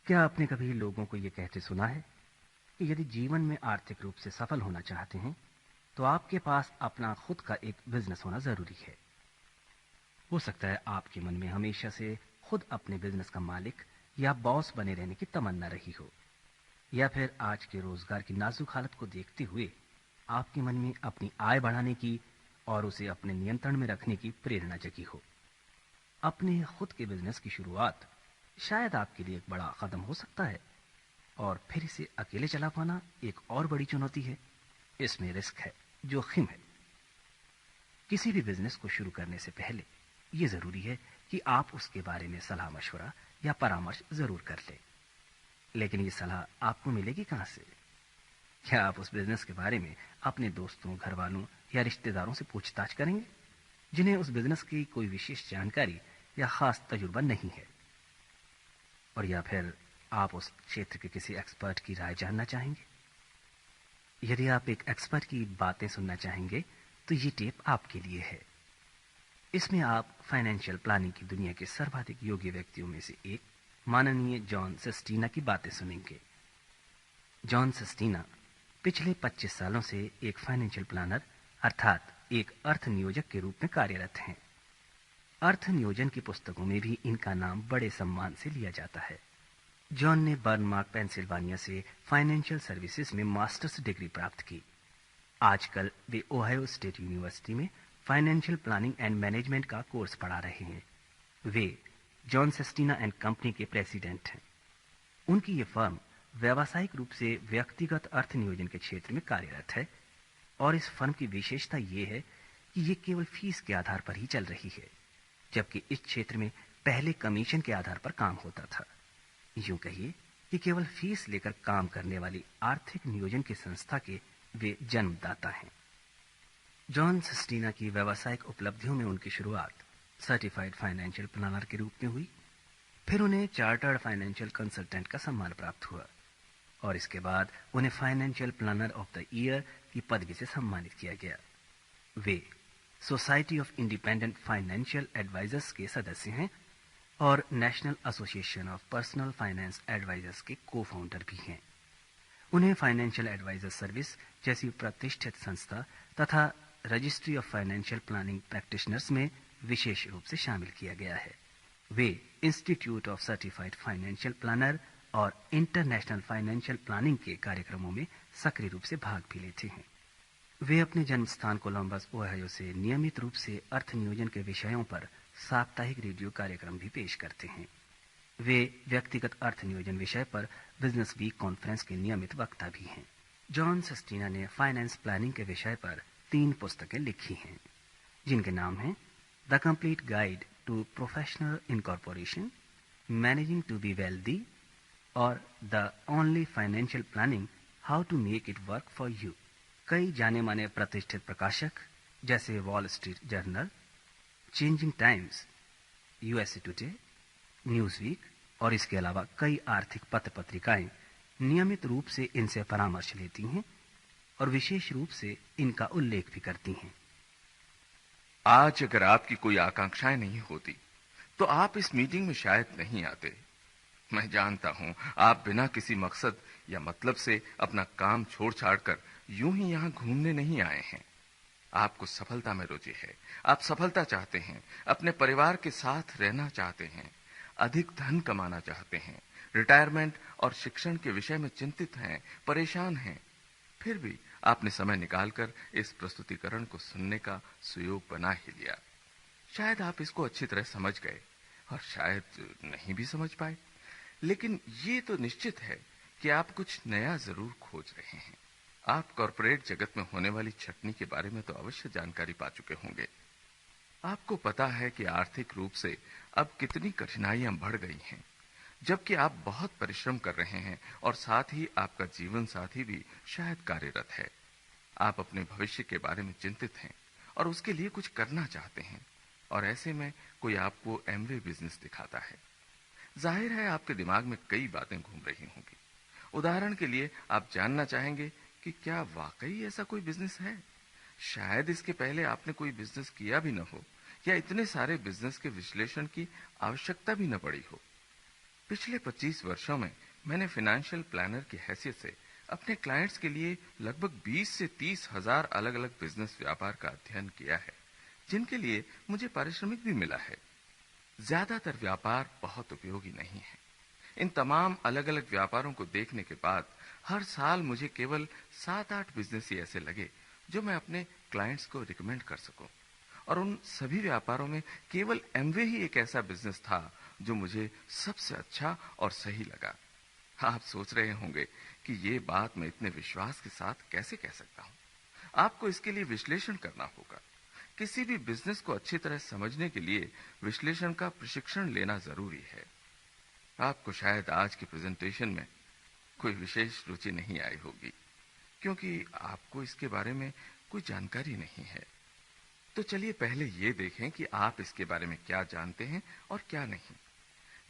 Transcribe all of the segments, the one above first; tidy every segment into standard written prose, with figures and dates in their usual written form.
क्या आपने कभी लोगों को ये कहते सुना है कि यदि जीवन में आर्थिक रूप से सफल होना चाहते हैं तो आपके पास अपना खुद का एक बिजनेस होना जरूरी है। हो सकता है आपके मन में हमेशा से खुद अपने बिजनेस का मालिक या बॉस बने रहने की तमन्ना रही हो, या फिर आज के रोजगार की नाजुक हालत को देखते हुए आपके मन में अपनी आय बढ़ाने की और उसे अपने नियंत्रण में रखने की प्रेरणा जगी हो। अपने खुद के बिजनेस की शुरुआत शायद आपके लिए एक बड़ा कदम हो सकता है, और फिर इसे अकेले चला पाना एक और बड़ी चुनौती है। इसमें रिस्क है, जोखिम है। किसी भी बिजनेस को शुरू करने से पहले यह जरूरी है कि आप उसके बारे में सलाह मशवरा या परामर्श जरूर कर लें। लेकिन ये सलाह आपको मिलेगी कहां से? क्या आप उस बिजनेस के बारे में अपने दोस्तों, घर वालों या रिश्तेदारों से पूछताछ करेंगे जिन्हें उस बिजनेस की कोई विशेष जानकारी या खास तजुर्बा नहीं है? और या फिर आप उस क्षेत्र के किसी एक्सपर्ट की राय जानना चाहेंगे? यदि आप एक एक्सपर्ट की बातें सुनना चाहेंगे तो ये टेप आपके लिए है। इसमें आप फाइनेंशियल प्लानिंग की दुनिया के सर्वाधिक योग्य व्यक्तियों में से एक माननीय जॉन सेस्टीना की बातें सुनेंगे। जॉन सेस्टीना पिछले 25 सालों से एक फाइनेंशियल प्लानर अर्थात एक अर्थ नियोजक के रूप में कार्यरत हैं। अर्थ नियोजन की पुस्तकों में भी इनका नाम बड़े सम्मान से लिया जाता है। जॉन ने बर्नमार्क, पेंसिल्वानिया से फाइनेंशियल सर्विसेज में मास्टर्स डिग्री प्राप्त की। आजकल वे ओहायो स्टेट यूनिवर्सिटी में फाइनेंशियल प्लानिंग एंड मैनेजमेंट का कोर्स पढ़ा रहे हैं। वे जॉन सेस्टीना एंड कंपनी के प्रेसिडेंट हैं। उनकी ये फर्म व्यावसायिक रूप से व्यक्तिगत अर्थ नियोजन के क्षेत्र में कार्यरत है, और इस फर्म की विशेषता ये है कि ये केवल फीस के आधार पर ही चल रही है, जबकि इस क्षेत्र में पहले कमीशन के आधार पर काम होता था। यूं कहिए कि केवल फीस लेकर काम करने वाली आर्थिक नियोजन की संस्था के वे जन्मदाता हैं। जॉन सेस्टीना की व्यावसायिक उपलब्धियों में उनकी शुरुआत सर्टिफाइड फाइनेंशियल प्लानर के रूप में हुई। फिर उन्हें चार्टर्ड फाइनेंशियल कंसल्टेंट का सम्मान प्राप्त हुआ, और इसके बाद उन्हें financial planner of the year की पदवी से सम्मानित किया गया। वे society of independent financial advisers के सदस्य हैं और national association of personal finance advisers के को फाउंडर भी हैं। उन्हें फाइनेंशियल एडवाइजर सर्विस जैसी प्रतिष्ठित संस्था तथा registry of financial planning practitioners में विशेष रूप से शामिल किया गया है। वे institute of certified financial planner और इंटरनेशनल फाइनेंशियल प्लानिंग के कार्यक्रमों में सक्रिय रूप से भाग भी लेते हैं। वे अपने जन्म स्थान कोलंबस, ओहायो से नियमित रूप से अर्थ नियोजन के विषयों पर साप्ताहिक रेडियो कार्यक्रम भी पेश करते हैं। वे व्यक्तिगत अर्थ नियोजन विषय पर बिजनेस वीक कॉन्फ्रेंस के नियमित वक्ता भी हैं। जॉन सेस्टीना ने फाइनेंस प्लानिंग के विषय पर 3 पुस्तकें लिखी हैं, जिनके नाम हैं the complete guide to professional incorporation, managing to be wealthy और the only financial planning how to make it work for you. कई जाने माने प्रतिष्ठित प्रकाशक जैसे Wall Street Journal, changing times, USA today, Newsweek और इसके अलावा कई आर्थिक पत्र पत्रिकाएं नियमित रूप से इनसे परामर्श लेती हैं और विशेष रूप से इनका उल्लेख भी करती हैं। आज अगर आपकी कोई आकांक्षाएं नहीं होती तो आप इस मीटिंग में शायद नहीं आते। मैं जानता हूं आप बिना किसी मकसद या मतलब से अपना काम छोड़ छाड़ कर यूं ही यहां घूमने नहीं आए हैं। आपको सफलता में रुचि है, आप सफलता चाहते हैं, अपने परिवार के साथ रहना चाहते हैं, अधिक धन कमाना चाहते हैं, रिटायरमेंट और शिक्षण के विषय में चिंतित हैं, परेशान हैं। फिर भी आपने समय निकालकर इस प्रस्तुतिकरण को सुनने का सुयोग बना ही लिया। शायद आप इसको अच्छी तरह समझ गए और शायद नहीं भी समझ पाए, लेकिन ये तो निश्चित है कि आप कुछ नया जरूर खोज रहे हैं। आप कॉर्पोरेट जगत में होने वाली छटनी के बारे में तो अवश्य जानकारी पा चुके होंगे। आपको पता है कि आर्थिक रूप से अब कितनी कठिनाइयां बढ़ गई हैं, जबकि आप बहुत परिश्रम कर रहे हैं और साथ ही आपका जीवन साथी भी शायद कार्यरत है। आप अपने भविष्य के बारे में चिंतित हैं और उसके लिए कुछ करना चाहते हैं, और ऐसे में कोई आपको एमवे बिजनेस दिखाता है। जाहिर है आपके दिमाग में कई बातें घूम रही होंगी। उदाहरण के लिए आप जानना चाहेंगे कि क्या वाकई ऐसा कोई बिजनेस है। शायद इसके पहले आपने कोई बिजनेस किया भी न हो, या इतने सारे बिजनेस के विश्लेषण की आवश्यकता भी न पड़ी हो। पिछले 25 वर्षों में मैंने फाइनेंशियल प्लानर की हैसियत से अपने क्लाइंट्स के लिए लगभग 20 से 30 हजार अलग अलग बिजनेस व्यापार का अध्ययन किया है, जिनके लिए मुझे पारिश्रमिक भी मिला है। ज्यादातर व्यापार बहुत उपयोगी नहीं है। इन तमाम अलग अलग व्यापारों को देखने के बाद हर साल मुझे केवल 7-8 बिजनेस ही ऐसे लगे जो मैं अपने क्लाइंट्स को रिकमेंड कर सकूं। और उन सभी व्यापारों में केवल एमवे ही एक ऐसा बिजनेस था जो मुझे सबसे अच्छा और सही लगा। आप सोच रहे होंगे कि ये बात मैं इतने विश्वास के साथ कैसे कह सकता हूं। आपको इसके लिए विश्लेषण करना होगा। किसी भी बिजनेस को अच्छी तरह समझने के लिए विश्लेषण का प्रशिक्षण लेना जरूरी है। आपको शायद आज की प्रेजेंटेशन में कोई विशेष रुचि नहीं आई होगी, क्योंकि आपको इसके बारे में कोई जानकारी नहीं है। तो चलिए पहले ये देखें कि आप इसके बारे में क्या जानते हैं और क्या नहीं।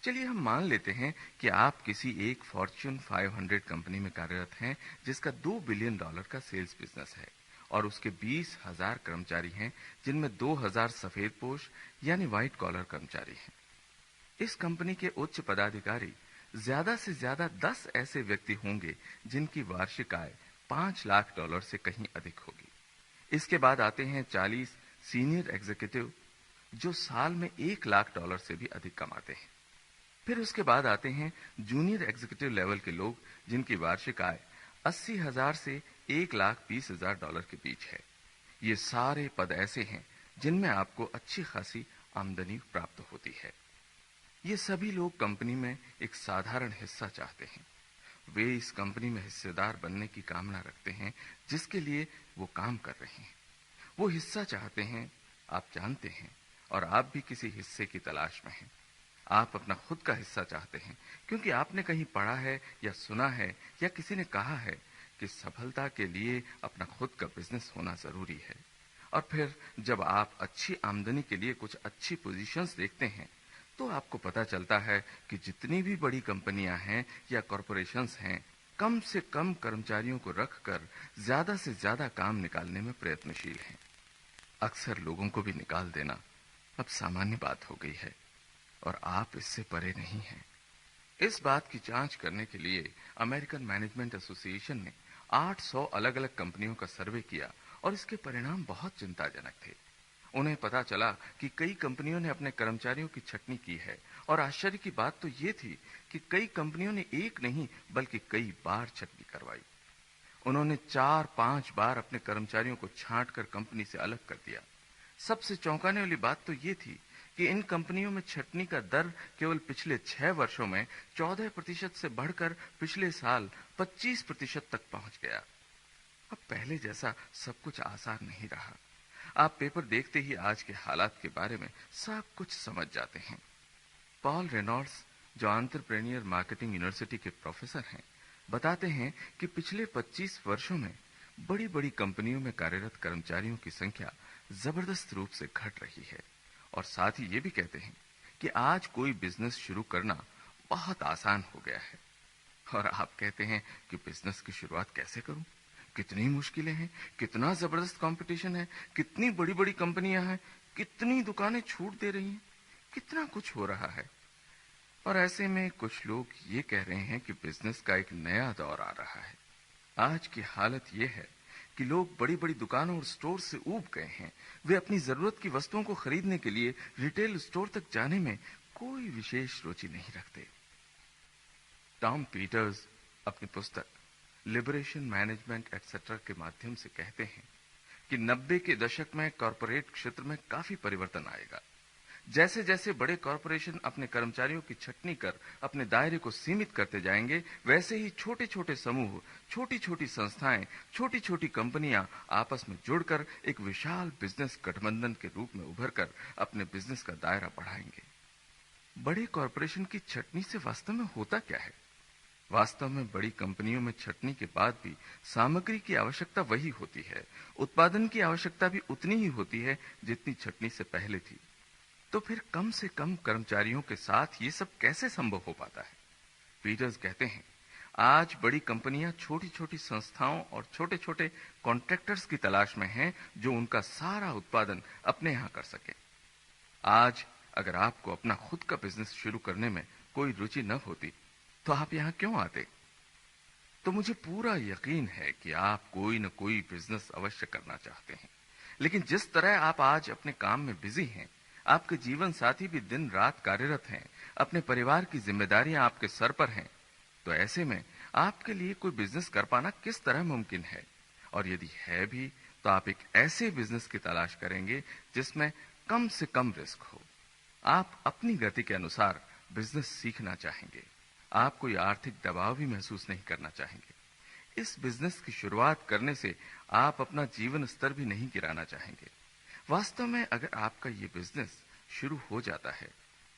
चलिए हम मान लेते हैं कि आप किसी एक फॉर्च्यून 500 कंपनी में कार्यरत हैं, जिसका $2 बिलियन का सेल्स बिजनेस है और उसके 20,000 कर्मचारी हैं, जिनमें 2,000 सफेदपोश यानी व्हाइट कॉलर कर्मचारी हैं। इस कंपनी के उच्च पदाधिकारी ज्यादा से ज्यादा 10 ऐसे व्यक्ति होंगे जिनकी वार्षिक आय $5 लाख से कहीं अधिक होगी। इसके बाद आते हैं 40 सीनियर एग्जीक्यूटिव जो साल में $1 लाख से भी अधिक कमाते हैं। फिर उसके बाद आते हैं जूनियर एग्जीक्यूटिव लेवल के लोग जिनकी वार्षिक आय 80,000 से $1,20,000 के बीच है। ये सारे पद ऐसे हैं जिनमें आपको अच्छी खासी आमदनी प्राप्त होती है। ये सभी लोग कंपनी में एक साधारण हिस्सा चाहते हैं। वे इस कंपनी में हिस्सेदार बनने की कामना रखते हैं जिसके लिए वो काम कर रहे हैं। वो हिस्सा चाहते हैं, आप जानते हैं, और आप भी किसी हिस्से की तलाश में हैं। आप अपना खुद का हिस्सा चाहते हैं क्योंकि आपने कहीं पढ़ा है या सुना है या किसी ने कहा है कि सफलता के लिए अपना खुद का बिजनेस होना जरूरी है। और फिर जब आप अच्छी आमदनी के लिए कुछ अच्छी पोजीशंस देखते हैं तो आपको पता चलता है कि जितनी भी बड़ी कंपनियां हैं या कॉरपोरेशंस हैं, कम से कम कर्मचारियों को रखकर ज्यादा से ज्यादा काम निकालने में प्रयत्नशील हैं। अक्सर लोगों को भी निकाल देना अब सामान्य बात हो गई है और आप इससे परे नहीं हैं। इस बात की जांच करने के लिए अमेरिकन मैनेजमेंट एसोसिएशन ने 800 अलग अलग कंपनियों का सर्वे किया और इसके परिणाम बहुत चिंताजनक थे। उन्हें पता चला कि कई कंपनियों ने अपने कर्मचारियों की छटनी की है और आश्चर्य की बात तो ये थी कि कई कंपनियों ने एक नहीं बल्कि कई बार छटनी करवाई। उन्होंने 4-5 बार अपने कर्मचारियों को छांटकर कंपनी से अलग कर दिया। सबसे चौंकाने वाली बात तो ये थी कि इन कंपनियों में छटनी का दर केवल पिछले 6 वर्षों में 14% से बढ़कर पिछले साल 25% तक पहुंच गया। अब पहले जैसा सब कुछ आसान नहीं रहा। आप पेपर देखते ही आज के हालात के बारे में सब कुछ समझ जाते हैं। पॉल रेनॉल्ड्स, जो एंटरप्रेन्योर मार्केटिंग यूनिवर्सिटी के प्रोफेसर हैं, बताते हैं कि पिछले 25 वर्षों में बड़ी बड़ी कंपनियों में कार्यरत कर्मचारियों की संख्या जबरदस्त रूप से घट रही है। और साथ ही ये भी कहते हैं कि आज कोई बिजनेस शुरू करना बहुत आसान हो गया है। और आप कहते हैं कि बिजनेस की शुरुआत कैसे करूं? कितनी मुश्किलें हैं, कितना जबरदस्त कंपटीशन है, कितनी बड़ी बड़ी कंपनियां हैं, कितनी दुकानें छूट दे रही हैं, कितना कुछ हो रहा है। और ऐसे में कुछ लोग ये कह रहे हैं कि बिजनेस का एक नया दौर आ रहा है। आज की हालत ये है कि लोग बड़ी बड़ी दुकानों और स्टोर से ऊब गए हैं। वे अपनी जरूरत की वस्तुओं को खरीदने के लिए रिटेल स्टोर तक जाने में कोई विशेष रुचि नहीं रखते। टॉम पीटर्स अपनी पुस्तक लिबरेशन मैनेजमेंट एक्सेट्रा के माध्यम से कहते हैं कि 90 के दशक में कॉरपोरेट क्षेत्र में काफी परिवर्तन आएगा। जैसे जैसे बड़े कॉरपोरेशन अपने कर्मचारियों की छटनी कर अपने दायरे को सीमित करते जाएंगे, वैसे ही छोटे छोटे समूह, छोटी छोटी संस्थाएं, छोटी छोटी कंपनियां आपस में जुड़कर एक विशाल बिजनेस गठबंधन के रूप में उभरकर अपने बिजनेस का दायरा बढ़ाएंगे। बड़े कॉरपोरेशन की छटनी से वास्तव में होता क्या है? वास्तव में बड़ी कंपनियों में छटनी के बाद भी सामग्री की आवश्यकता वही होती है। उत्पादन की आवश्यकता भी उतनी ही होती है जितनी छटनी से पहले थी। तो फिर कम से कम कर्मचारियों के साथ ये सब कैसे संभव हो पाता है? पीटर्स कहते हैं, आज बड़ी कंपनियां छोटी छोटी संस्थाओं और छोटे छोटे कॉन्ट्रैक्टर्स की तलाश में हैं जो उनका सारा उत्पादन अपने यहां कर सके। आज अगर आपको अपना खुद का बिजनेस शुरू करने में कोई रुचि न होती तो आप यहां क्यों आते? तो मुझे पूरा यकीन है कि आप कोई न कोई बिजनेस अवश्य करना चाहते हैं। लेकिन जिस तरह आप आज अपने काम में बिजी हैं, आपके जीवन साथी भी दिन रात कार्यरत हैं, अपने परिवार की जिम्मेदारियां आपके सर पर हैं, तो ऐसे में आपके लिए कोई बिजनेस कर पाना किस तरह मुमकिन है? और यदि है भी, तो आप एक ऐसे बिजनेस की तलाश करेंगे जिसमें कम से कम रिस्क हो। आप अपनी गति के अनुसार बिजनेस सीखना चाहेंगे। आप कोई आर्थिक दबाव भी महसूस नहीं करना चाहेंगे। इस बिजनेस की शुरुआत करने से आप अपना जीवन स्तर भी नहीं गिराना चाहेंगे। वास्तव में अगर आपका ये बिजनेस शुरू हो जाता है,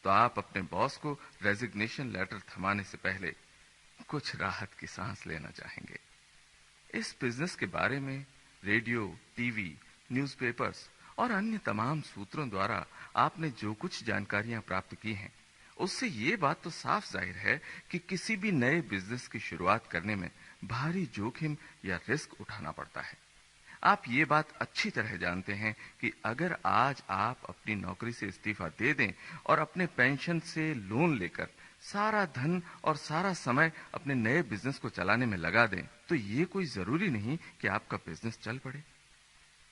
तो आप अपने बॉस को रेजिग्नेशन लेटर थमाने से पहले कुछ राहत की सांस लेना चाहेंगे। इस बिजनेस के बारे में रेडियो, टीवी, न्यूज़पेपर्स और अन्य तमाम सूत्रों द्वारा आपने जो कुछ जानकारियां प्राप्त की हैं, उससे ये बात तो साफ जाहिर है कि किसी भी नए बिजनेस की शुरुआत करने में भारी जोखिम या रिस्क उठाना पड़ता है। आप ये बात अच्छी तरह जानते हैं कि अगर आज आप अपनी नौकरी से इस्तीफा दे दें और अपने पेंशन से लोन लेकर सारा धन और सारा समय अपने नए बिजनेस को चलाने में लगा दें, तो ये कोई जरूरी नहीं कि आपका बिजनेस चल पड़े।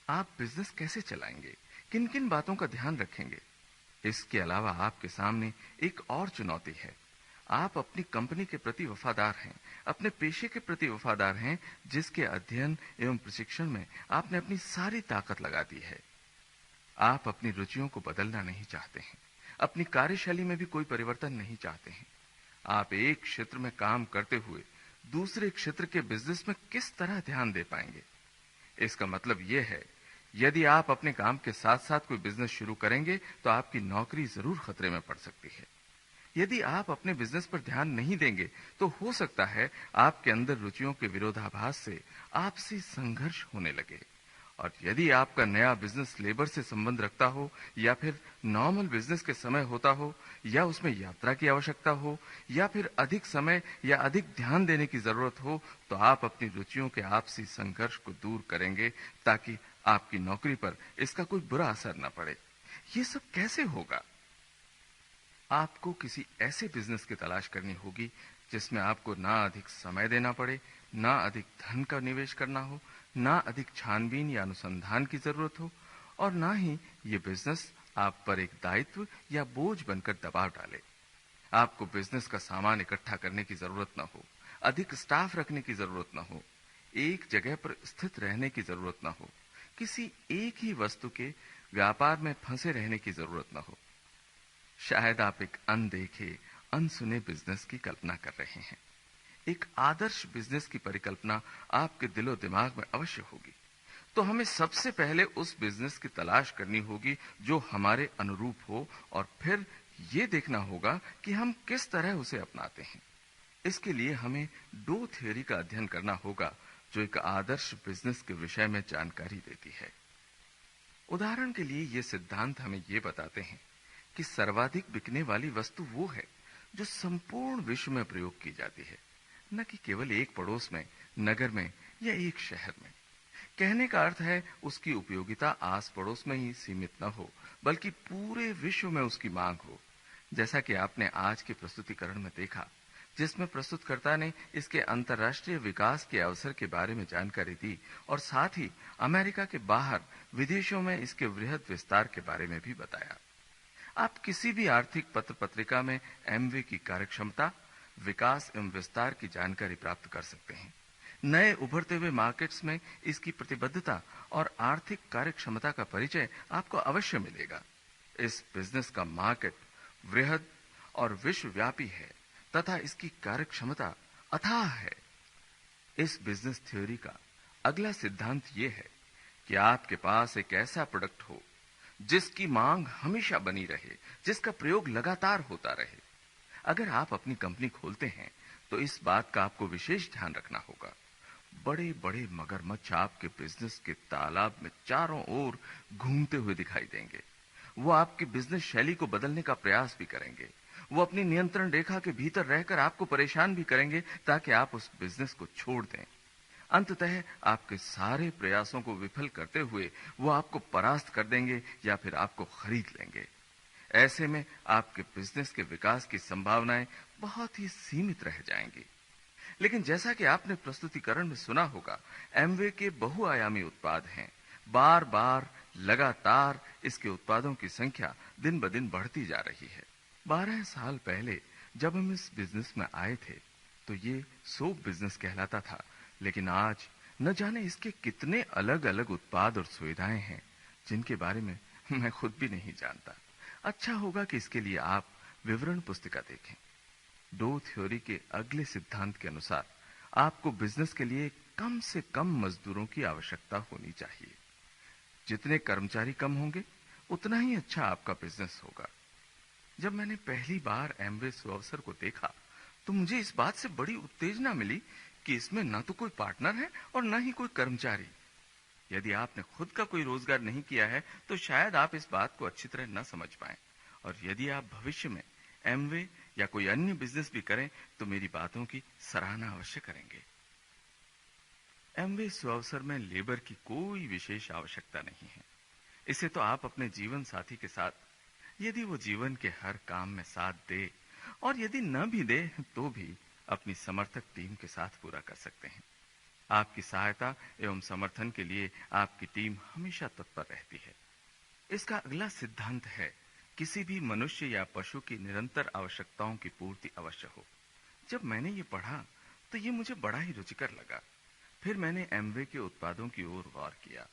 आप बिजनेस कैसे चलाएंगे? किन किन बातों का ध्यान रखेंगे? इसके अलावा आपके सामने एक और चुनौती है। आप अपनी कंपनी के प्रति वफादार हैं, अपने पेशे के प्रति वफादार हैं, जिसके अध्ययन एवं प्रशिक्षण में आपने अपनी सारी ताकत लगा दी है। आप अपनी रुचियों को बदलना नहीं चाहते हैं, अपनी कार्यशैली में भी कोई परिवर्तन नहीं चाहते हैं। आप एक क्षेत्र में काम करते हुए दूसरे क्षेत्र के बिजनेस में किस तरह ध्यान दे पाएंगे? इसका मतलब यह है, यदि आप अपने काम के साथ साथ कोई बिजनेस शुरू करेंगे, तो आपकी नौकरी जरूर खतरे में पड़ सकती है। यदि आप अपने बिजनेस पर ध्यान नहीं देंगे, तो हो सकता है आपके अंदर रुचियों के विरोधाभास से आपसी संघर्ष होने लगे। और यदि आपका नया बिजनेस लेबर से संबंध रखता हो, या फिर नॉर्मल बिजनेस के समय होता हो, या उसमें यात्रा की आवश्यकता हो, या फिर अधिक समय या अधिक ध्यान देने की जरूरत हो, तो आप अपनी रुचियों के आपसी संघर्ष को दूर करेंगे ताकि आपकी नौकरी पर इसका कोई बुरा असर न पड़े। ये सब कैसे होगा? आपको किसी ऐसे बिजनेस की तलाश करनी होगी जिसमें आपको ना अधिक समय देना पड़े, ना अधिक धन का निवेश करना हो, ना अधिक छानबीन या अनुसंधान की जरूरत हो, और ना ही ये बिजनेस आप पर एक दायित्व या बोझ बनकर दबाव डाले। आपको बिजनेस का सामान इकट्ठा करने की जरूरत न हो, अधिक स्टाफ रखने की जरूरत न हो, एक जगह पर स्थित रहने की जरूरत न हो, किसी एक ही वस्तु के व्यापार में फंसे रहने की जरूरत न हो। शायद आप एक अनदेखे, अनसुने बिजनेस की कल्पना कर रहे हैं। एक आदर्श बिजनेस की परिकल्पना आपके दिलो दिमाग में अवश्य होगी। तो हमें सबसे पहले उस बिजनेस की तलाश करनी होगी जो हमारे अनुरूप हो, और फिर ये देखना होगा कि हम किस तरह उसे अपनाते हैं। इसके लिए हमें दो थ्योरी का अध्ययन करना होगा जो एक आदर्श बिजनेस के विषय में जानकारी देती है। उदाहरण के लिए ये सिद्धांत हमें ये बताते हैं कि सर्वाधिक बिकने वाली वस्तु वो है जो संपूर्ण विश्व में प्रयोग की जाती है, न कि केवल एक पड़ोस में, नगर में या एक शहर में। कहने का अर्थ है उसकी उपयोगिता आस पड़ोस में ही सीमित न हो, बल्कि पूरे विश्व में उसकी मांग हो। जैसा कि आपने आज के प्रस्तुतिकरण में देखा, जिसमें प्रस्तुतकर्ता ने इसके अंतर्राष्ट्रीय विकास के अवसर के बारे में जानकारी दी, और साथ ही अमेरिका के बाहर विदेशों में इसके वृहद विस्तार के बारे में भी बताया। आप किसी भी आर्थिक पत्र पत्रिका में एमवे की कार्यक्षमता, विकास एवं विस्तार की जानकारी प्राप्त कर सकते हैं। नए उभरते हुए मार्केट्स में इसकी प्रतिबद्धता और आर्थिक कार्यक्षमता का परिचय आपको अवश्य मिलेगा। इस बिजनेस का मार्केट वृहद और विश्वव्यापी है तथा इसकी कार्यक्षमता अथाह है। इस बिजनेस थ्योरी का अगला सिद्धांत यह है कि आपके पास एक ऐसा प्रोडक्ट हो जिसकी मांग हमेशा बनी रहे, जिसका प्रयोग लगातार होता रहे। अगर आप अपनी कंपनी खोलते हैं तो इस बात का आपको विशेष ध्यान रखना होगा। बड़े बड़े मगरमच्छ आपके बिजनेस के तालाब में चारों ओर घूमते हुए दिखाई देंगे। वो आपकी बिजनेस शैली को बदलने का प्रयास भी करेंगे। वो अपनी नियंत्रण रेखा के भीतर रहकर आपको परेशान भी करेंगे ताकि आप उस बिजनेस को छोड़ दें। अंततः आपके सारे प्रयासों को विफल करते हुए वो आपको परास्त कर देंगे या फिर आपको खरीद लेंगे। ऐसे में आपके बिजनेस के विकास की संभावनाएं बहुत ही सीमित रह जाएंगी। लेकिन जैसा कि आपने प्रस्तुतिकरण में सुना होगा, एमवे के बहुआयामी उत्पाद हैं। बार बार लगातार इसके उत्पादों की संख्या दिन ब दिन बढ़ती जा रही है। 12 साल पहले जब हम इस बिजनेस में आए थे तो ये सोप बिजनेस कहलाता था, लेकिन आज न जाने इसके कितने अलग अलग उत्पाद और सुविधाएं हैं जिनके बारे में मैं खुद भी नहीं जानता। अच्छा होगा कि इसके लिए आप विवरण पुस्तिका देखें। डो थ्योरी के अगले सिद्धांत के अनुसार आपको बिजनेस के लिए कम से कम मजदूरों की आवश्यकता होनी चाहिए। जितने कर्मचारी कम होंगे उतना ही अच्छा आपका बिजनेस होगा। जब मैंने पहली बार एमवे सुअवसर को देखा तो मुझे इस बात से बड़ी उत्तेजना मिली कि इसमें न तो कोई पार्टनर है और न ही कोई कर्मचारी। यदि आपने खुद का कोई रोजगार नहीं किया है तो शायद आप इस बात को अच्छी तरह न समझ पाएं, और यदि आप भविष्य में एमवे या कोई अन्य बिजनेस भी करें तो मेरी बातों की सराहना अवश्य करेंगे। एमवे सुअवसर में लेबर की कोई विशेष आवश्यकता नहीं है। इसे तो आप अपने जीवन साथी के साथ, यदि वो जीवन के हर काम में साथ दे और यदि न भी दे तो भी अपनी समर्थक टीम के साथ पूरा कर सकते हैं। आपकी सहायता एवं समर्थन के लिए आपकी टीम हमेशा तत्पर रहती है। इसका अगला सिद्धांत है, किसी भी मनुष्य या पशु की निरंतर आवश्यकताओं की पूर्ति अवश्य हो। जब मैंने ये पढ़ा तो ये मुझे बड़ा ही रुचिकर लगा। फिर मैंने एमवे के उत्पादों की ओर गौर किया।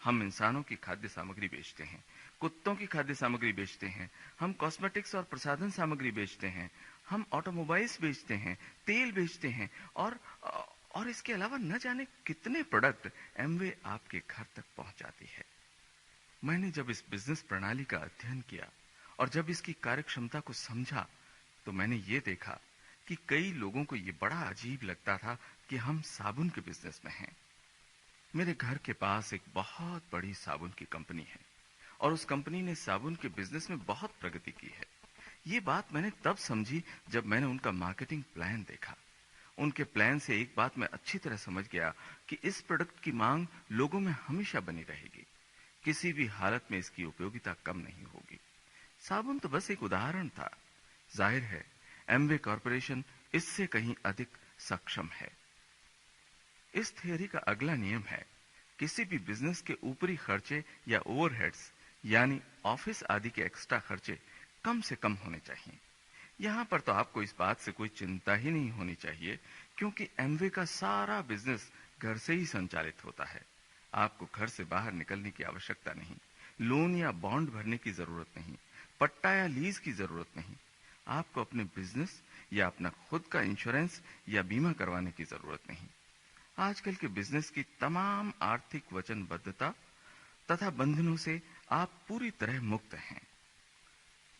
हम इंसानों की खाद्य सामग्री बेचते हैं, कुत्तों की खाद्य सामग्री बेचते हैं, हम कॉस्मेटिक्स और प्रसाधन सामग्री बेचते हैं, हम ऑटोमोबाइल्स बेचते हैं, तेल बेचते हैं और इसके अलावा न जाने कितने प्रोडक्ट एमवे आपके घर तक पहुंचाती है। मैंने जब इस बिजनेस प्रणाली का अध्ययन किया और जब इसकी कार्यक्षमता को समझा तो मैंने ये देखा कि कई लोगों को ये बड़ा अजीब लगता था कि हम साबुन के बिजनेस में हैं। मेरे घर के पास एक बहुत बड़ी साबुन की कंपनी है और उस कंपनी ने साबुन के बिजनेस में बहुत प्रगति की है। ये बात मैंने तब समझी जब मैंने उनका मार्केटिंग प्लान देखा। उनके प्लान से एक बात मैं अच्छी तरह समझ गया कि इस प्रोडक्ट की मांग लोगों में हमेशा बनी रहेगी। किसी भी हालत में इसकी उपयोगिता कम नहीं होगी। साबुन तो बस एक उदाहरण था। जाहिर है एमवे कॉरपोरेशन इससे कहीं अधिक सक्षम है। इस थियरी का अगला नियम है, किसी भी बिजनेस के ऊपरी खर्चे या ओवरहेड्स यानी ऑफिस आदि के एक्स्ट्रा खर्चे कम से कम होने चाहिए। यहां पर तो आपको इस बात से कोई चिंता ही नहीं होनी चाहिए, क्योंकि एमवे का सारा बिजनेस घर से ही संचालित होता है। आपको घर से बाहर निकलने की आवश्यकता नहीं, लोन या बॉन्ड भरने की जरूरत नहीं, पट्टा या लीज की जरूरत नहीं। आपको अपने बिजनेस या अपना खुद का इंश्योरेंस या बीमा करवाने की जरूरत नहीं। आजकल के बिजनेस की तमाम आर्थिक वचनबद्धता तथा बंधनों से आप पूरी तरह मुक्त हैं।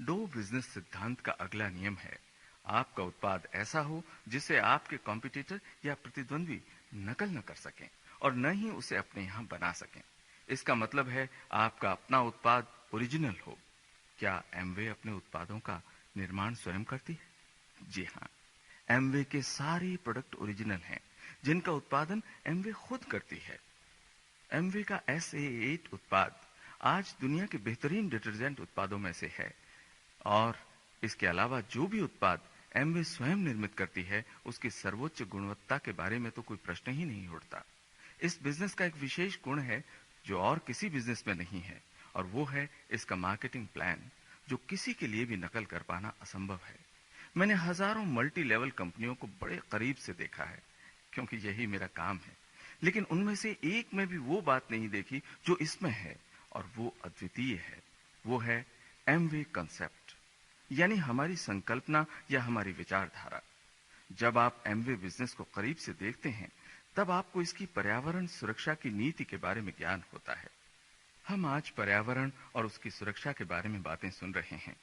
डो बिजनेस सिद्धांत का अगला नियम है, आपका उत्पाद ऐसा हो जिसे आपके कॉम्पिटिटर या प्रतिद्वंदी नकल न कर सकें और न ही उसे अपने यहां बना सकें। इसका मतलब है आपका अपना उत्पाद ओरिजिनल हो। क्या एमवे अपने उत्पादों का निर्माण स्वयं करती है? जी हाँ, एमवे के सारे प्रोडक्ट ओरिजिनल हैं, जिनका उत्पादन एमवे खुद करती है। एमवे का SA8 उत्पाद आज दुनिया के बेहतरीन डिटर्जेंट उत्पादों में से है, और इसके अलावा जो भी उत्पाद एमवे स्वयं निर्मित करती है उसकी सर्वोच्च गुणवत्ता के बारे में तो कोई प्रश्न ही नहीं उठता। इस बिजनेस का एक विशेष गुण है जो और किसी बिजनेस में नहीं है, और वो है इसका मार्केटिंग प्लान, जो किसी के लिए भी नकल कर पाना असंभव है। मैंने हजारों मल्टी लेवल कंपनियों को बड़े करीब से देखा है, क्योंकि यही मेरा काम है, लेकिन उनमें से एक में भी वो बात नहीं देखी जो इसमें है, और वो अद्वितीय है। वो है एमवे कंसेप्ट, यानी हमारी संकल्पना या हमारी विचारधारा। जब आप एमवे बिजनेस को करीब से देखते हैं तब आपको इसकी पर्यावरण सुरक्षा की नीति के बारे में ज्ञान होता है। हम आज पर्यावरण और उसकी सुरक्षा के बारे में बातें सुन रहे हैं,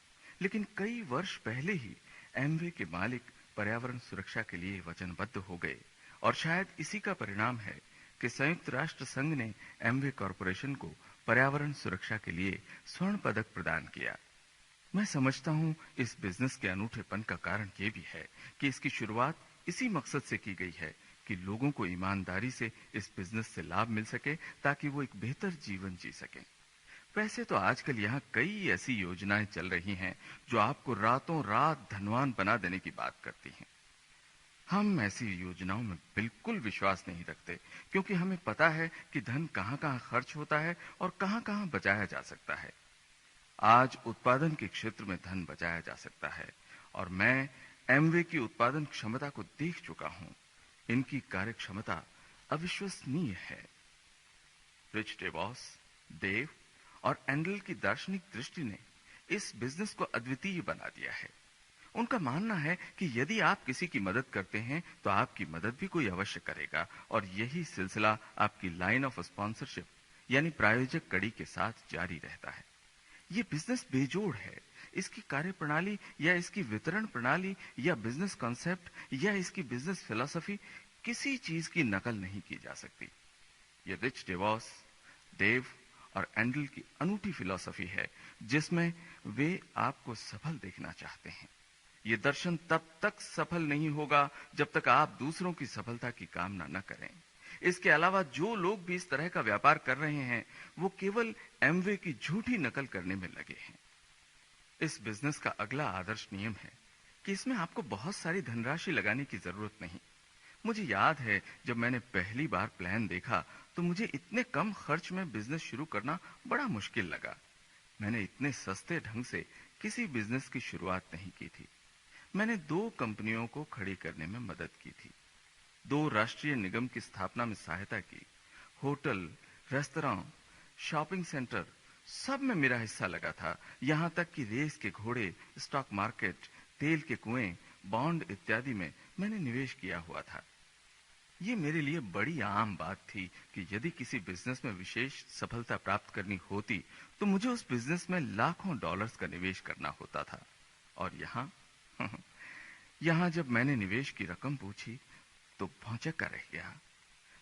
लेकिन कई वर्ष पहले ही एमवे के मालिक पर्यावरण सुरक्षा के लिए वचनबद्ध हो गए, और शायद इसी का परिणाम है कि संयुक्त राष्ट्र संघ ने एमवे कॉरपोरेशन को पर्यावरण सुरक्षा के लिए स्वर्ण पदक प्रदान किया। मैं समझता हूं इस बिजनेस के अनूठेपन का कारण ये भी है कि इसकी शुरुआत इसी मकसद से की गई है कि लोगों को ईमानदारी से इस बिजनेस से लाभ मिल सके, ताकि वो एक बेहतर जीवन जी सकें। वैसे तो आजकल यहाँ कई ऐसी योजनाएं चल रही हैं जो आपको रातों रात धनवान बना देने की बात करती हैं। हम ऐसी योजनाओं में बिल्कुल विश्वास नहीं रखते, क्योंकि हमें पता है कि धन कहाँ कहाँ खर्च होता है और कहाँ कहाँ बचाया जा सकता है। आज उत्पादन के क्षेत्र में धन बचाया जा सकता है, और मैं एमवे की उत्पादन क्षमता को देख चुका हूं। इनकी कार्य क्षमता अविश्वसनीय है। रिच डेवॉस, देव और एंडल की दार्शनिक दृष्टि ने इस बिजनेस को अद्वितीय बना दिया है। उनका मानना है कि यदि आप किसी की मदद करते हैं तो आपकी मदद भी कोई अवश्य करेगा, और यही सिलसिला आपकी लाइन ऑफ स्पॉन्सरशिप यानी प्रायोजक कड़ी के साथ जारी रहता है। ये बिजनेस बेजोड़ है। इसकी कार्यप्रणाली या इसकी वितरण प्रणाली या बिजनेस कॉन्सेप्ट या इसकी बिजनेस फिलॉसफी किसी चीज की नकल नहीं की जा सकती। ये रिच डेवॉस, देव और एंडल की अनूठी फिलॉसफी है, जिसमें वे आपको सफल देखना चाहते हैं। ये दर्शन तब तक सफल नहीं होगा जब तक आप दूसरों की सफलता की कामना न करें। इसके अलावा जो लोग भी इस तरह का व्यापार कर रहे हैं, वो केवल एमवे की झूठी नकल करने में लगे हैं। इस बिजनेस का अगला आदर्श नियम है कि इसमें आपको बहुत सारी धनराशि लगाने की जरूरत नहीं। मुझे याद है, जब मैंने पहली बार प्लान देखा तो मुझे इतने कम खर्च में बिजनेस शुरू करना बड़ा मुश्किल लगा। मैंने इतने सस्ते ढंग से किसी बिजनेस की शुरुआत नहीं की थी। मैंने 2 कंपनियों को खड़ी करने में मदद की थी, 2 राष्ट्रीय निगम की स्थापना में सहायता की, होटल, रेस्तरां, शॉपिंग सेंटर, सब में मेरा हिस्सा लगा था। यहां तक कि रेस के घोड़े, स्टॉक मार्केट, तेल के कुएं, बॉन्ड इत्यादि में मैंने निवेश किया हुआ था। ये मेरे लिए बड़ी आम बात थी कि यदि किसी बिजनेस में विशेष सफलता प्राप्त करनी होती तो मुझे उस बिजनेस में लाखों डॉलर्स का निवेश करना होता था। और यहाँ जब मैंने निवेश की रकम पूछी तो भौंचक्का रह गया।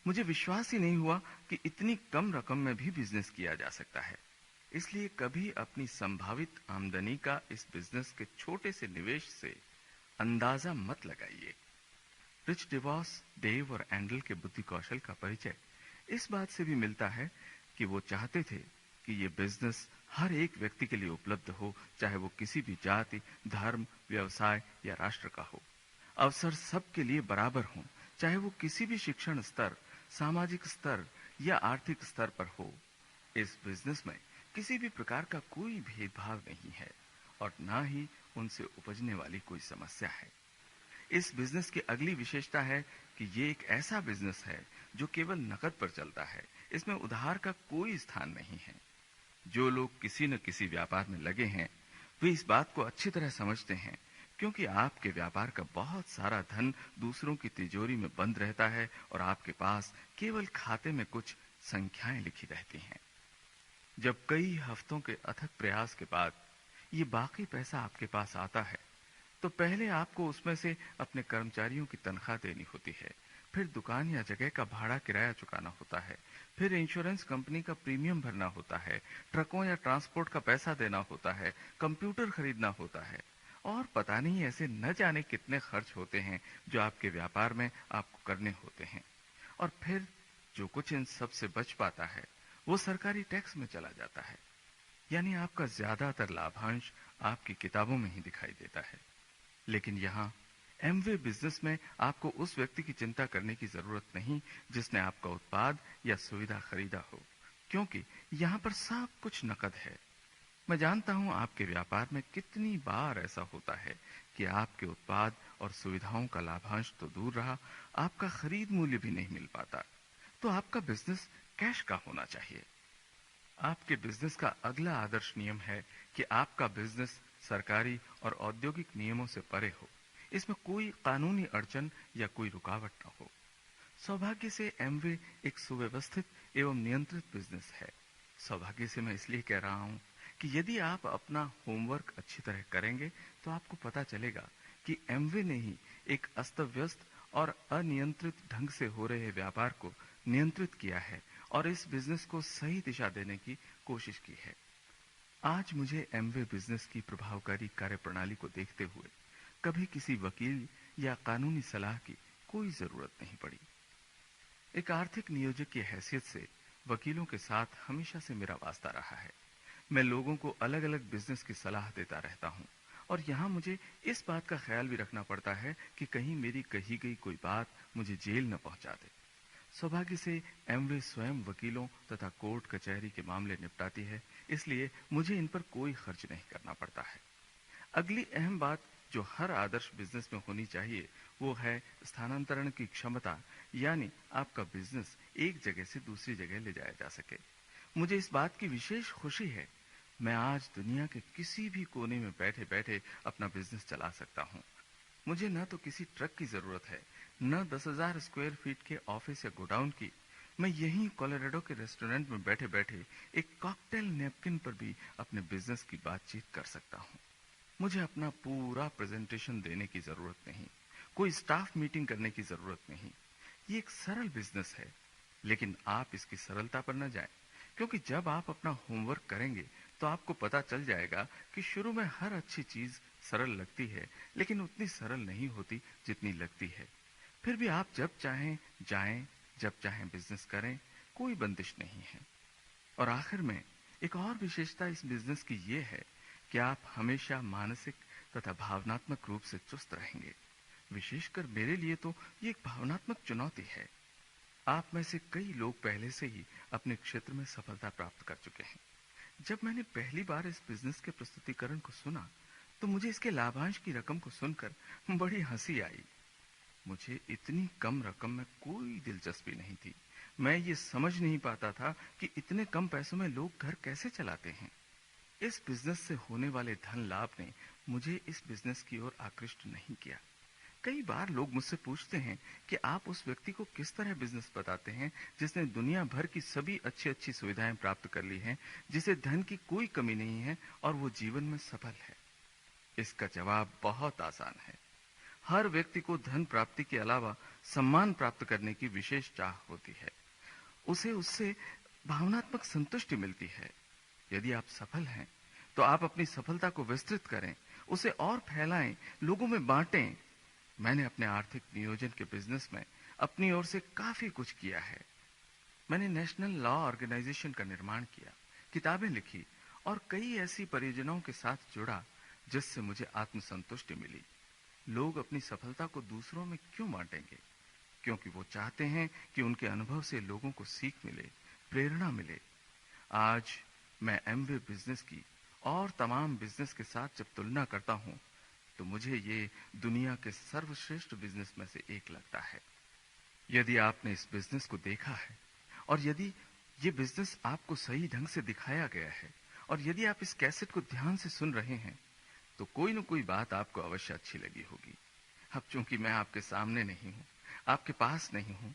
मुझे विश्वास ही नहीं हुआ कि इतनी कम रकम में भी बिजनेस किया जा सकता है। इसलिए कभी अपनी संभावित आमदनी का इस बिजनेस के छोटे से निवेश से अंदाजा मत लगाइए। रिच डिवॉस, देव और एंडल के बुद्धि कौशल का परिचय इस बात से भी मिलता है कि वो चाहते थे कि ये बिजनेस हर एक व्यक्ति के लिए उपलब्ध हो, चाहे वो किसी भी जाति, धर्म, व्यवसाय या राष्ट्र का हो। अवसर सबके लिए बराबर हों, चाहे वो किसी भी शिक्षण स्तर, सामाजिक स्तर या आर्थिक स्तर पर हो। इस बिजनेस में किसी भी प्रकार का कोई भेदभाव नहीं है और ना ही उनसे उपजने वाली कोई समस्या है। इस बिजनेस की अगली विशेषता है कि ये एक ऐसा बिजनेस है जो केवल नकद पर चलता है। इसमें उधार का कोई स्थान नहीं है। जो लोग किसी न किसी व्यापार में लगे हैं, वे इस बात को अच्छी तरह समझते हैं, क्योंकि आपके व्यापार का बहुत सारा धन दूसरों की तिजोरी में बंद रहता है और आपके पास केवल खाते में कुछ संख्याएं लिखी रहती हैं। जब कई हफ्तों के अथक प्रयास के बाद ये बाकी पैसा आपके पास आता है, तो पहले आपको उसमें से अपने कर्मचारियों की तनख्वाह देनी होती है, फिर दुकान या जगह का भाड़ा किराया चुकाना होता है, फिर इंश्योरेंस कंपनी का प्रीमियम भरना होता है, ट्रकों या ट्रांसपोर्ट का पैसा देना होता है, कंप्यूटर खरीदना होता है, और पता नहीं ऐसे न जाने कितने खर्च होते हैं जो आपके व्यापार में आपको करने होते हैं। और फिर जो कुछ इन सब से बच पाता है वो सरकारी टैक्स में चला जाता है। यानी आपका ज्यादातर लाभांश आपकी किताबों में ही दिखाई देता है। लेकिन यहाँ एमवे बिजनेस में आपको उस व्यक्ति की चिंता करने की जरूरत नहीं जिसने आपका उत्पाद या सुविधा खरीदा हो, क्योंकि यहाँ पर सब कुछ नकद है। मैं जानता हूं आपके व्यापार में कितनी बार ऐसा होता है कि आपके उत्पाद और सुविधाओं का लाभांश तो दूर रहा, आपका खरीद मूल्य भी नहीं मिल पाता। तो आपका बिजनेस कैश का होना चाहिए। आपके बिजनेस का अगला आदर्श नियम है कि आपका बिजनेस सरकारी और औद्योगिक नियमों से परे हो। इसमें कोई कानूनी अड़चन या कोई रुकावट न हो। सौभाग्य से एमवे एक सुव्यवस्थित एवं नियंत्रित बिजनेस है। सौभाग्य से मैं इसलिए कह रहा हूं कि यदि आप अपना होमवर्क अच्छी तरह करेंगे तो आपको पता चलेगा कि एमवे ने ही एक अस्त-व्यस्त और अनियंत्रित ढंग से हो रहे व्यापार को नियंत्रित किया है और इस बिजनेस को सही दिशा देने की कोशिश की है। आज मुझे एमवे बिजनेस की प्रभावकारी कार्यप्रणाली को देखते हुए कभी किसी वकील या कानूनी सलाह की कोई जरूरत नहीं पड़ी। एक आर्थिक नियोजक की हैसियत से वकीलों के साथ हमेशा से मेरा वास्ता रहा है। मैं लोगों को अलग अलग बिजनेस की सलाह देता रहता हूँ, और यहाँ मुझे इस बात का ख्याल भी रखना पड़ता है कि कहीं मेरी कही गई कोई बात मुझे जेल न पहुंचा दे। सौभाग्य से एमवे स्वयं वकीलों तथा कोर्ट कचहरी के मामले निपटाती है, इसलिए मुझे इन पर कोई खर्च नहीं करना पड़ता है। अगली अहम बात जो हर आदर्श बिजनेस में होनी चाहिए वो है स्थानांतरण की क्षमता, यानी आपका बिजनेस एक जगह से दूसरी जगह ले जाया जा सके। मुझे इस बात की विशेष खुशी है, मैं आज दुनिया के किसी भी कोने में बैठे बैठे अपना बिजनेस चला सकता हूँ। मुझे न तो किसी ट्रक की जरूरत है, न 10,000 स्क्वायर फीट के ऑफिस या गोडाउन की। मैं यहीं कोलोराडो के रेस्टोरेंट में बैठे बैठे एक कॉकटेल नैपकिन पर भी अपने बिजनेस की बातचीत कर सकता हूँ। मुझे अपना पूरा प्रेजेंटेशन देने की जरूरत नहीं, कोई स्टाफ मीटिंग करने की जरूरत नहीं। ये एक सरल बिजनेस है, लेकिन आप इसकी सरलता पर न जाएं, क्योंकि जब आप अपना होमवर्क करेंगे तो आपको पता चल जाएगा कि शुरू में हर अच्छी चीज सरल लगती है, लेकिन उतनी सरल नहीं होती जितनी लगती है। फिर भी आप जब चाहें जाएं, जब चाहें बिजनेस करें, कोई बंदिश नहीं है। और आखिर में एक और विशेषता इस बिजनेस की ये है कि आप हमेशा मानसिक तथा भावनात्मक रूप से चुस्त रहेंगे। विशेषकर मेरे लिए तो ये एक भावनात्मक चुनौती है। आप में से कई लोग पहले से ही अपने क्षेत्र में सफलता प्राप्त कर चुके हैं। जब मैंने पहली बार इस बिजनेस के प्रस्तुतिकरण को सुना तो मुझे इसके लाभांश की रकम को सुनकर बड़ी हंसी आई। मुझे इतनी कम रकम में कोई दिलचस्पी नहीं थी। मैं ये समझ नहीं पाता था कि इतने कम पैसों में लोग घर कैसे चलाते हैं। इस बिजनेस से होने वाले धन लाभ ने मुझे इस बिजनेस की ओर आकृष्ट नहीं किया। कई बार लोग मुझसे पूछते हैं कि आप उस व्यक्ति को किस तरह बिजनेस बताते हैं जिसने दुनिया भर की सभी अच्छी अच्छी सुविधाएं प्राप्त कर ली हैं, जिसे धन की कोई कमी नहीं है और वो जीवन में सफल है। इसका जवाब बहुत आसान है। हर व्यक्ति को धन प्राप्ति के अलावा सम्मान प्राप्त करने की विशेष चाह होती है। उसे उससे भावनात्मक संतुष्टि मिलती है। यदि आप सफल हैं तो आप अपनी सफलता को विस्तृत करें, उसे और फैलाएं, लोगों में बांटें। मैंने अपने आर्थिक नियोजन के बिजनेस में अपनी ओर से काफी कुछ किया है। मैंने नेशनल लॉ ऑर्गेनाइजेशन का निर्माण किया, किताबें लिखी और कई ऐसी परियोजनाओं के साथ जुड़ा जिससे मुझे आत्मसंतुष्टि मिली। लोग अपनी सफलता को दूसरों में क्यों बांटेंगे? क्योंकि वो चाहते हैं कि उनके अनुभव से लोगों को सीख मिले, प्रेरणा मिले। आज मैं एमवे बिजनेस की और तमाम बिजनेस के साथ जब तुलना करता हूं तो मुझे ये दुनिया के सर्वश्रेष्ठ बिजनेस में से एक लगता है। यदि आपने इस बिजनेस को देखा है और यदि ये बिजनेस आपको सही ढंग से दिखाया गया है और यदि आप इस कैसेट को ध्यान से सुन रहे हैं तो कोई न कोई बात आपको अवश्य अच्छी लगी होगी। अब चूंकि मैं आपके सामने नहीं हूं, आपके पास नहीं हूं,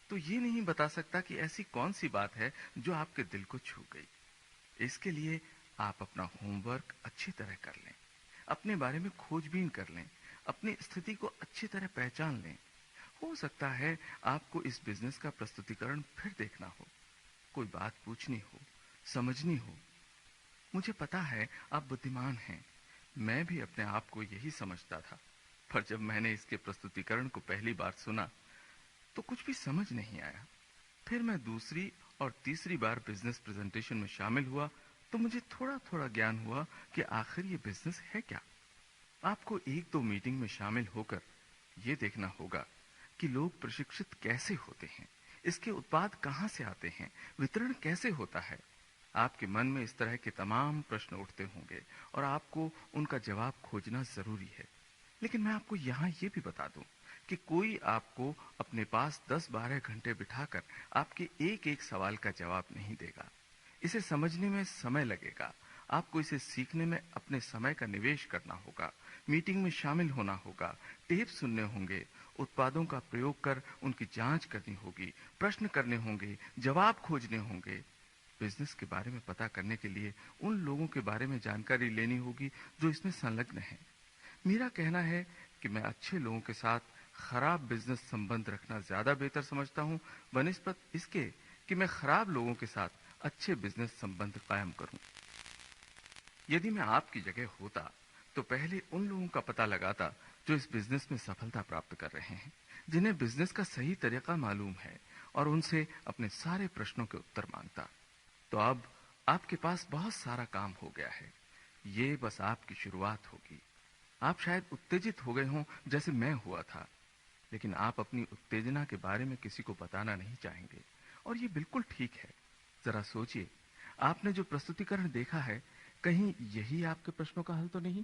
तो ये नहीं बता सकता कि ऐसी कौन सी बात है जो आपके दिल को छू गई। इसके लिए आप अपना होमवर्क अच्छी तरह कर लें, अपने बारे में खोजबीन कर लें, अपनी स्थिति को अच्छी तरह पहचान लें। हो सकता है आपको इस बिजनेस का प्रस्तुतिकरण फिर देखना हो, कोई बात पूछनी हो, समझनी हो। मुझे पता है आप बुद्धिमान हैं, मैं भी अपने आप को यही समझता था, पर जब मैंने इसके प्रस्तुतिकरण को पहली बार सुना तो कुछ भी समझ नहीं आया। फिर मैं दूसरी और तीसरी बार बिजनेस प्रेजेंटेशन में शामिल हुआ तो मुझे थोड़ा थोड़ा ज्ञान हुआ कि आखिर ये बिजनेस है क्या। आपको एक दो मीटिंग में शामिल होकर ये देखना होगा कि लोग प्रशिक्षित कैसे होते हैं, इसके उत्पाद कहां से आते हैं, वितरण कैसे होता है। आपके मन में इस तरह के तमाम प्रश्न उठते होंगे और आपको उनका जवाब खोजना जरूरी है। लेकिन मैं आपको यहाँ ये भी बता दूं कि कोई आपको अपने पास 10-12 घंटे बिठाकर आपके एक एक सवाल का जवाब नहीं देगा। इसे समझने में समय लगेगा, आपको इसे सीखने में अपने समय का निवेश करना होगा, मीटिंग में शामिल होना होगा, टेप सुनने होंगे, उत्पादों का प्रयोग कर उनकी जांच करनी होगी, प्रश्न करने होंगे, जवाब खोजने होंगे। बिजनेस के बारे में पता करने के लिए उन लोगों के बारे में जानकारी लेनी होगी जो इसमें संलग्न हैं। मेरा कहना है कि मैं अच्छे लोगों के साथ खराब बिजनेस संबंध रखना ज्यादा बेहतर समझता हूं बनिस्बत इसके कि मैं खराब लोगों के साथ अच्छे बिजनेस संबंध कायम करूं। यदि मैं आपकी जगह होता तो पहले उन लोगों का पता लगाता जो इस बिजनेस में सफलता प्राप्त कर रहे हैं, जिन्हें बिजनेस का सही तरीका मालूम है, और उनसे अपने सारे प्रश्नों के उत्तर मांगता। तो अब आपके पास बहुत सारा काम हो गया है। ये बस आपकी शुरुआत होगी। आप शायद उत्तेजित हो गए हों जैसे मैं हुआ था, लेकिन आप अपनी उत्तेजना के बारे में किसी को बताना नहीं चाहेंगे, और ये बिल्कुल ठीक है। जरा सोचिए, आपने जो प्रस्तुतिकरण देखा है, कहीं यही आपके प्रश्नों का हल तो नहीं?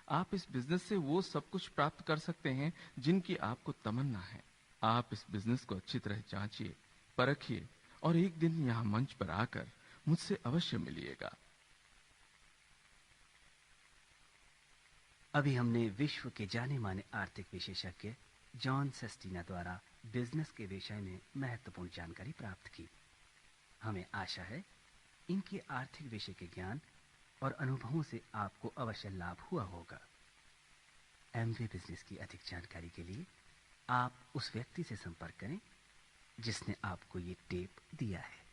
आप इस बिजनेस से वो सब कुछ प्राप्त कर सकते हैं जिनकी आपको तमन्ना है। आप इस बिजनेस को अच्छी तरह जांचिए, परखिए, और एक दिन यहाँ मंच पर आकर मुझसे अवश्य मिलिएगा। अभी हमने विश्व के जाने माने आर्थिक विशेषज्ञ जॉन सेस्टिना द्वारा बिजनेस के विषय में महत्वपूर्ण जानकारी प्राप्त की। हमें आशा है इनके आर्थिक विषय के ज्ञान और अनुभवों से आपको अवश्य लाभ हुआ होगा। एमवे बिजनेस की अधिक जानकारी के लिए आप उस व्यक्ति से संपर्क करें जिसने आपको ये टेप दिया है।